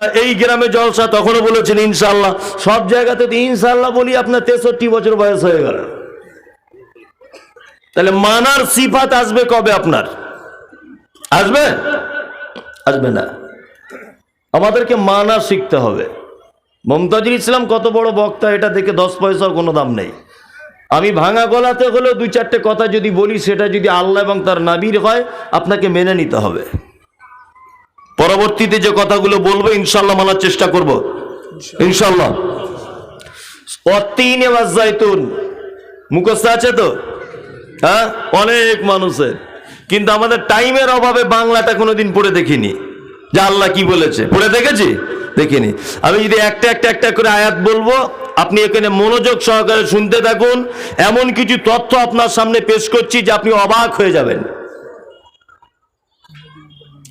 এই গ্রামে জলসা, তখনও বলেছেন ইনশাআল্লাহ। সব জায়গাতে ইনশাআল্লাহ বলি, আপনার 63 বছর বয়স হয়ে গেল। তাহলে মানার সিফাত আসবে কবে? আপনার আসবে? আসবে না। আমাদেরকে মানা শিখতে হবে। মমতাজুল ইসলাম কত বড় বক্তা, এটা দেখে 10 পয়সাও কোনো দাম নেই। আমি ভাঙা গলাতে হলেও 2-4টে কথা যদি বলি, সেটা যদি আল্লাহ এবং তার নবীর হয়, আপনাকে মেনে নিতে হবে। পরবর্তীতে যে কথাগুলো বলবো ইনশাআল্লাহ মানার চেষ্টা করব ইনশাআল্লাহ। ওয়াত্তিন ওয়াজ জাইতুন মুখস্থ আছে তো? হ্যাঁ, অনেক মানুষের, কিন্তু আমাদের টাইমের অভাবে বাংলাটা কোনোদিন পড়ে দেখিনি যে আল্লাহ কি বলেছে। পড়ে দেখেছি? দেখিনি। আমি যদি একটা করে আয়াত বলবো, আপনি এখানে মনোযোগ সহকারে শুনতে থাকুন। এমন কিছু তথ্য আপনার সামনে পেশ করছি যে আপনি অবাক হয়ে যাবেন।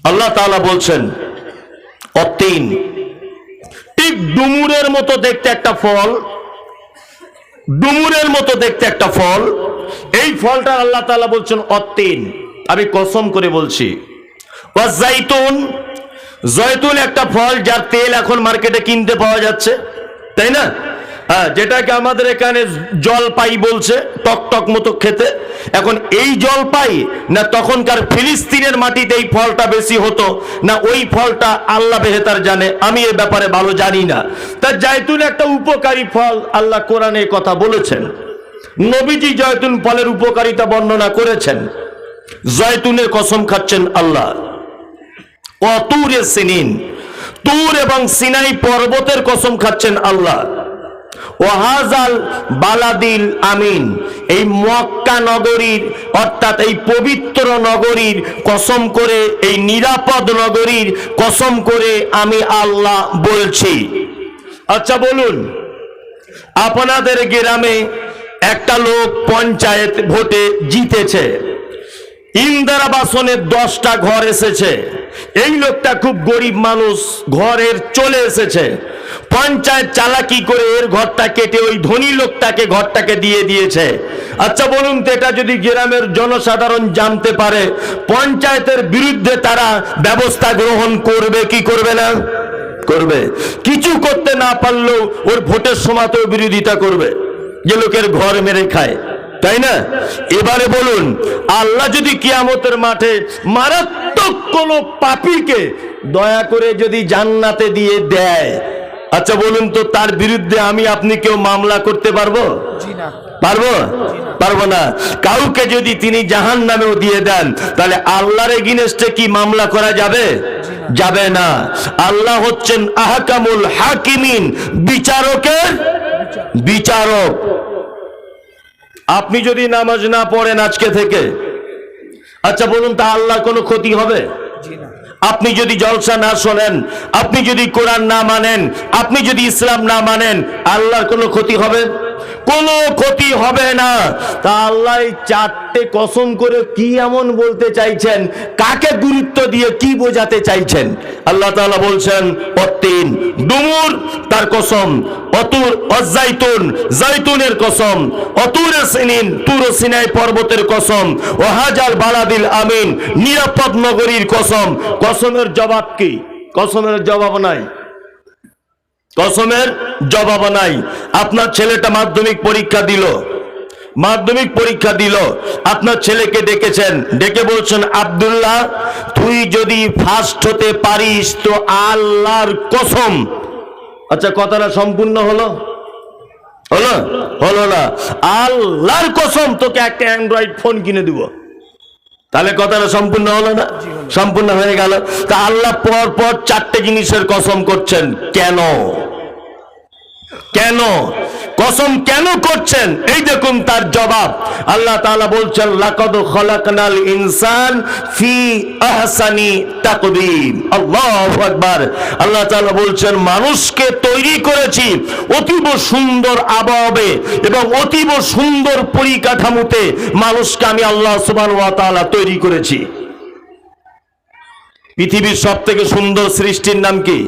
আল্লাহ তাআলা বলছেন অত্তিন, ঠিক ডুমুরের মতো দেখতে একটা ফল, ডুমুরের মতো দেখতে একটা ফল। এই ফলটা আল্লাহ তাআলা বলছেন অত্তিন, আমি কসম করে বলছি। ওয়াজ জাইতুন, জয়তুন একটা ফল যার তেল এখন মার্কেটে কিনতে পাওয়া যাচ্ছে, তাই না? হ্যাঁ, যেটাকে আমাদের এখানে জলপাই বলছে, টক টক মতো খেতে। এখন এই জলপাই না তখনকার ফিলিস্তিনের মাটিতে এই ফলটা বেশি হতো, না ওই ফলটা আল্লাহ বেহেতার জানে, আমি এ ব্যাপারে ভালো জানি না। তা জায়তুন একটা উপকারী ফল, আল্লাহ কোরআনে কথা বলেছেন, নবীজি জয়তুন ফলের উপকারিতা বর্ণনা করেছেন। জয়তুনের কসম খাচ্ছেন আল্লাহ। অতুরে সিনিন, তুর এবং সিনাই পর্বতের কসম খাচ্ছেন আল্লাহ। ওয়াহাজাল বালাদিল আমিন, এই মক্কা নগরীর অর্থাৎ এই পবিত্র নগরীর কসম করে, এই নিরাপদ নগরীর কসম করে আমি আল্লাহ বলছি। আচ্ছা বলুন, আপনাদের গ্রামে একটা লোক পঞ্চায়েত ভোটে জিতেছে, ইন্দিরা বাসনের 10টা ঘর এসেছে। এই লোকটা খুব গরিব মানুষ, ঘরের চলে এসেছে। পঞ্চায়েত চালাকি করে এর ঘরটা কেটে ওই ধনী লোকটাকে ঘরটাকে দিয়ে দিয়েছে। আচ্ছা বলুন তো, এটা যদি গ্রামের জনসাধারণ জানতে পারে, পঞ্চায়েতের বিরুদ্ধে তারা ব্যবস্থা গ্রহণ করবে কি করবে না? করবে। কিছু করতে না পারলেও ওর ভোটের সময়তেও বিরোধিতা করবে, যে লোকের ঘর মেরে খায়, তাই না? এবারে বলুন, আল্লাহ যদি কিয়ামতের মাঠে মারাত্মক কোন পাপীকে দয়া করে যদি জান্নাতে দিয়ে দেয়, আচ্ছা বলুন তো, তার বিরুদ্ধে আমি আপনি কেউ মামলা করতে পারবো? পারবো? পারবো না। কাউকে যদি তিনি জাহান্নামেও দিয়ে দেন, তাহলে আল্লাহর এগেইনস্টে কি মামলা করা যাবে? যাবে না। আল্লাহ হচ্ছেন আহকামুল হাকিমিন, বিচারকের বিচারক। আপনি যদি নামাজ না পড়েন আজকে থেকে, আচ্ছা বলুন, তা আল্লাহর কোনো ক্ষতি হবে? আপনি যদি জলসা না শোনেন, আপনি যদি কোরআন না মানেন, আপনি যদি ইসলাম না মানেন, আল্লাহর কোনো ক্ষতি হবে? কোনো ক্ষতি হবে না। তা আল্লাহ 4টে কসম করে কি এমন বলতে চাইছেন? কাকে গুরুত্ব দিয়ে কি বোঝাতে চাইছেন? আল্লাহ তাআলা বলছেন অত্তিন, ডুমুর তার কসম, অতুর অজাইতুন জাইতুনের কসম, অতুরে সিনিন তুর সিনাই পর্বতের কসম, ওয়াহাজাল বালাদিল আমিন নিরাপদ নগরীর কসম। কসমের জবাব কি? কসমের জবাব নাই, কসমের জবাব নাই। আপনার ছেলেটা মাধ্যমিক পরীক্ষা দিল, মাধ্যমিক পরীক্ষা দিল, আপনার ছেলেকে ডেকেছেন, ডেকে বলছেন, আব্দুল্লাহ তুই যদি ফার্স্ট হতে পারিস তো আল্লাহর কসম। আচ্ছা, কথাটা সম্পূর্ণ হলো? হলো? হলো না। আল্লাহর কসম তোকে একটা অ্যান্ড্রয়েড ফোন কিনে দিব। তাহলে কথাটা সম্পূর্ণ হলো না? সম্পূর্ণ হয়ে গেল। তা আল্লাহ পর পর 4টে জিনিসের কসম করছেন, কেন? কেন কসম কেন করছেন? এই দেখুন তার জবাব। আল্লাহ তাআলা বলছেন, লাকাদ খালাকনাল ইনসান ফি আহসানি তাকবীম। আল্লাহু আকবার। আল্লাহ তাআলা বলছেন, মানুষকে তৈরি করেছি অতীব সুন্দর আবহাওয়ায় এবং অতীব সুন্দর পরিকাঠামোতে। মানুষকে আমি আল্লাহ সুবহানাহু ওয়া তাআলা তৈরি করেছি। পৃথিবীর সবথেকে সুন্দর সৃষ্টির নাম কি?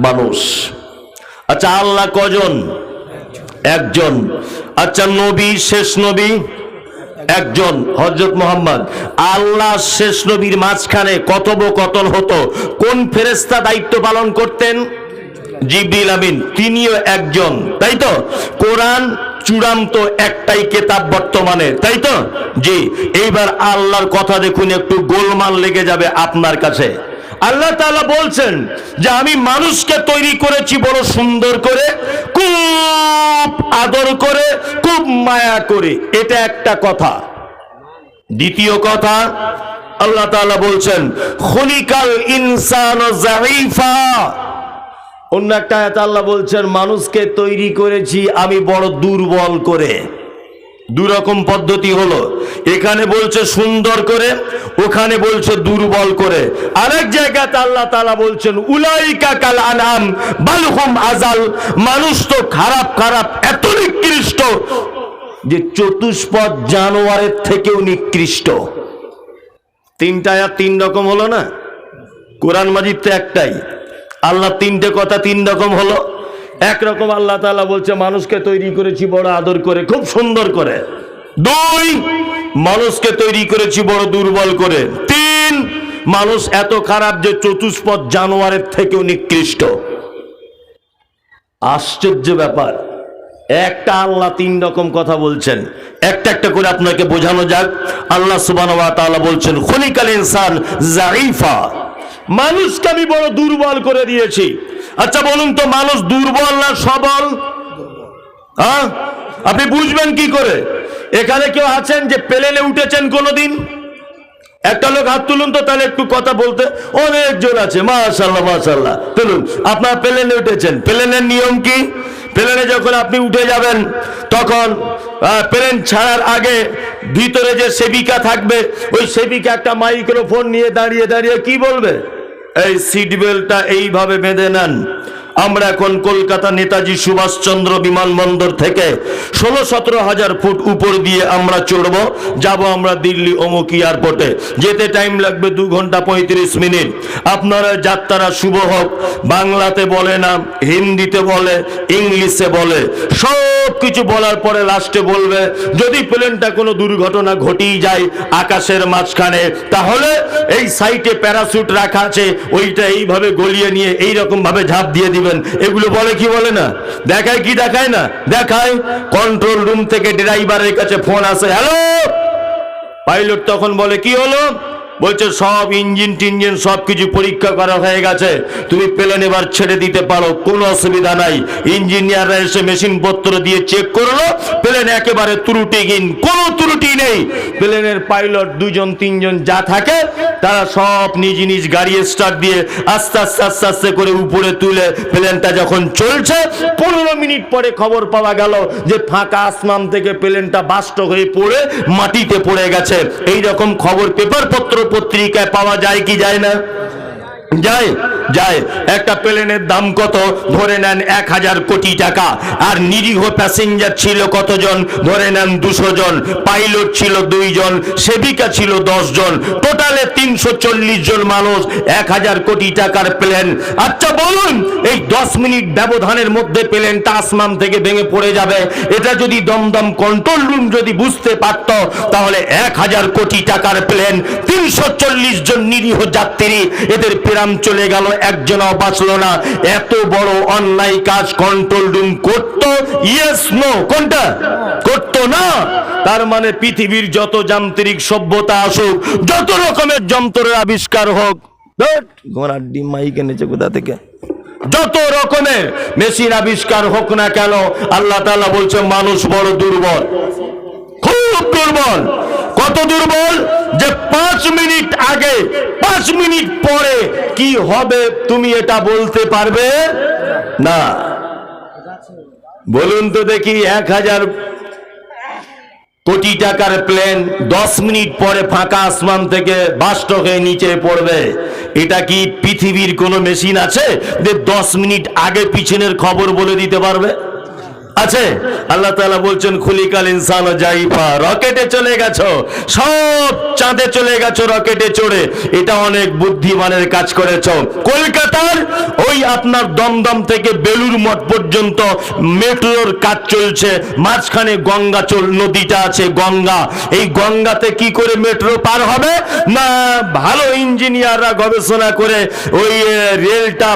মানুষ। আচ্ছা, আল্লাহ কজন? একজন। আচ্ছা, নবী, শেষ নবী একজন হযরত মুহাম্মদ। আল্লাহ শেষ নবীর মাঝখানে কথোপকথন হতো, কোন ফেরেশতা দায়িত্ব পালন করতেন? জিবরিল আমিন, তিনিও একজন, তাই তো? কোরআন চূড়ান্ত একটাই কিতাব বর্তমানে, তাই তো? জি। এইবার আল্লাহর কথা দেখুন, একটু গোলমাল লেগে যাবে আপনার কাছে। আল্লাহ তাআলা বলছেন যে আমি মানুষকে তৈরি করেছি বড় সুন্দর করে, খুব আদর করে, খুব মায়া করে। এটা একটা কথা। দ্বিতীয় কথা, আল্লাহ তাআলা বলছেন খুলিকাল ইনসানু যায়ীফা। অন্য একটা আয়াতে আল্লাহ বলছেন মানুষকে তৈরি করেছি আমি বড় দুর্বল করে। দুরকম পদ্ধতি হলো, এখানে বলছে সুন্দর করে, ওখানে বলছে দুর্বল করে। আরেক জায়গাতে আল্লাহ তাআলা বলছেন উলাইকা কাল আনআম বাল হুম আযাল। মানুষ তো খারাপ খারাপ, এত নিকৃষ্ট যে চতুষ্পদ জানোয়ারের থেকেও নিকৃষ্ট। তিনটা আয়াত তিন রকম হলো না? কোরআন মাজিদ তো একটাই, আল্লাহ তিনটে কথা তিন রকম হলো। একরকম আল্লাহ তাআলা বলছে মানুষকে তৈরি করেছি বড় আদর করে, খুব সুন্দর করে। দুই, মানুষকে তৈরি করেছি বড় দুর্বল করে। তিন, মানুষ এত খারাপ যে চতুষ্পদ জানোয়ারের থেকেও নিকৃষ্ট। আশ্চর্য ব্যাপার, একটা আল্লাহ তিন রকম কথা বলছেন। একটা একটা করে আপনাকে বোঝানো যাক। আল্লাহ সুবহানাহু ওয়া তাআলা বলছেন খুলিকাল ইনসান যায়ীফা, মানুষকে আমি বড় দুর্বল করে দিয়েছি। আচ্ছা বলুন তো, মানুষ দুর্বল না সবল? হ্যাঁ, আপনি বুঝবেন কি করে? এখানে কেউ আছেন যে প্লেনে উঠেছেন কোনোদিন? একটা লোক হাত তুলুন তো, তাহলে একটু কথা বলতে। অনেকজন আছে, মাশাআল্লাহ মাশাআল্লাহ। তুলুন, আপনার প্লেনে উঠেছেন। প্লেনের নিয়ম কি? প্লেনে যখন আপনি উঠে যাবেন তখন প্লেন ছাড়ার আগে ভিতরে যে সেবিকা থাকবে, ওই সেবিকা একটা মাইক্রোফোন নিয়ে দাঁড়িয়ে দাঁড়িয়ে কি বলবে? এই সিট বেল্টটা এইভাবে বেঁধে নেন। আমরা এখন কলকাতা নেতাজি সুভাষচন্দ্র বিমানবন্দর থেকে 16-17 হাজার ফুট উপর দিয়ে আমরা চড়বো, যাব আমরা দিল্লি অমুক এয়ারপোর্টে। যেতে টাইম লাগবে 2 ঘন্টা 35 মিনিট। আপনারা যাত্রা শুভ হোক। বাংলাতে বলে না, হিন্দিতে বলে, ইংলিশে বলে, সব কিছু বলার পরে লাস্টে বলবে যদি প্লেনটা কোনো দুর্ঘটনা ঘটেই যায় আকাশের মাঝখানে, তাহলে এই সাইটে প্যারাসুট রাখা আছে, ওইটা এইভাবে গলিয়ে নিয়ে এইরকম ভাবে ঝাঁপ দিয়ে দিবেন। এগুলো বলে কি বলে না? দেখায় কি দেখায় না? দেখায়। কন্ট্রোল রুম থেকে ড্রাইভারের কাছে ফোন আসে, হ্যালো। পাইলট তখন বলে কি হলো? বলছে সব ইঞ্জিন টিঞ্জিন সব কিছু পরীক্ষা করা হয়ে গেছে, তুমি প্লেন এবার ছেড়ে দিতে পারো, কোনো অসুবিধা নাই। ইঞ্জিনিয়াররা এসে মেশিন পত্র দিয়ে চেক করলো, প্লেন একেবারে ত্রুটিহীন, কোনো ত্রুটি নেই। প্লেনের পাইলট 2-3 যা থাকে তারা সব নিজ নিজ গাড়ি স্টার্ট দিয়ে আস্তে আস্তে আস্তে আস্তে করে উপরে তুলে প্লেনটা যখন চলছে 15 মিনিট পরে খবর পাওয়া গেল যে ফাঁকা আসমান থেকে প্লেনটা বাস্ট হয়ে পড়ে মাটিতে পড়ে গেছে। এই রকম খবর পেপার পত্র পত্রিকায় পাওয়া যায় কি যায় না? যায়, যায়। একটা প্লেনের দাম কত? ধরে নেন 1000 কোটি টাকা। আর নিরীহ প্যাসেঞ্জার ছিল কতজন? ধরে নেন 200 জন। পাইলট ছিল 2 জন, সেবিকা ছিল 10 জন, টোটালে 340 জন মানুষ, 1000 কোটি টাকার প্লেন। আচ্ছা বলুন, এই 10 মিনিট ব্যবধানের মধ্যে প্লেনটা আসমান থেকে ভেঙে পড়ে যাবে, এটা যদি দমদম কন্ট্রোল রুম যদি বুঝতে পারত, তাহলে 1000 কোটি টাকার প্লেন, 340 জন নিরীহ যাত্রী, এদের প্রাণ চলে গেল, একজনও বাঁচলো না। এত বড় অন্যায় কাজ কন্ট্রোল রুম করতো? Yes no? কোনটা করতো না? তার মানে পৃথিবীর যত যান্ত্রিক সভ্যতা আসুক, যত রকমের যন্ত্রের আবিষ্কার হোক, ঘোড়ার ডিম মাইক এনেছে কোথা থেকে, যত রকমের মেশিন আবিষ্কার হোক না কেন, আল্লাহ তাআলা বলছে মানুষ বড় দুর্বল, খুব দুর্বল। কত দুর্বল যে 5 মিনিট আগে 5 মিনিট পরে কি হবে তুমি এটা বলতে পারবে না। বলুন তো দেখি, 1000 কোটি টাকার প্লেন 10 মিনিট পরে ফাঁকা আসমান থেকে বাস্ট হয়ে নিচে পড়বে, এটা কি পৃথিবীর কোনো মেশিন আছে যে 10 মিনিট আগে পিছনের খবর বলে দিতে পারবে? আছে? আল্লাহ তাআলা বলছেন খুলিকাল ইনসানু যায়ীফা, রকেটে চলে গেছো, সব চাঁদে চলে গেছো রকেটে চড়ে, এটা অনেক বুদ্ধিমানের কাজ করেছো। কলকাতার ওই আপনার দমদম থেকে বেলুর মঠ পর্যন্ত মেট্রোর কাজ চলছে, মাঝখানে গঙ্গা নদীটা আছে, গঙ্গা। এই গঙ্গাতে কি করে মেট্রো পার হবে? না ভালো ইঞ্জিনিয়াররা গবেষণা করে ওই রেলটা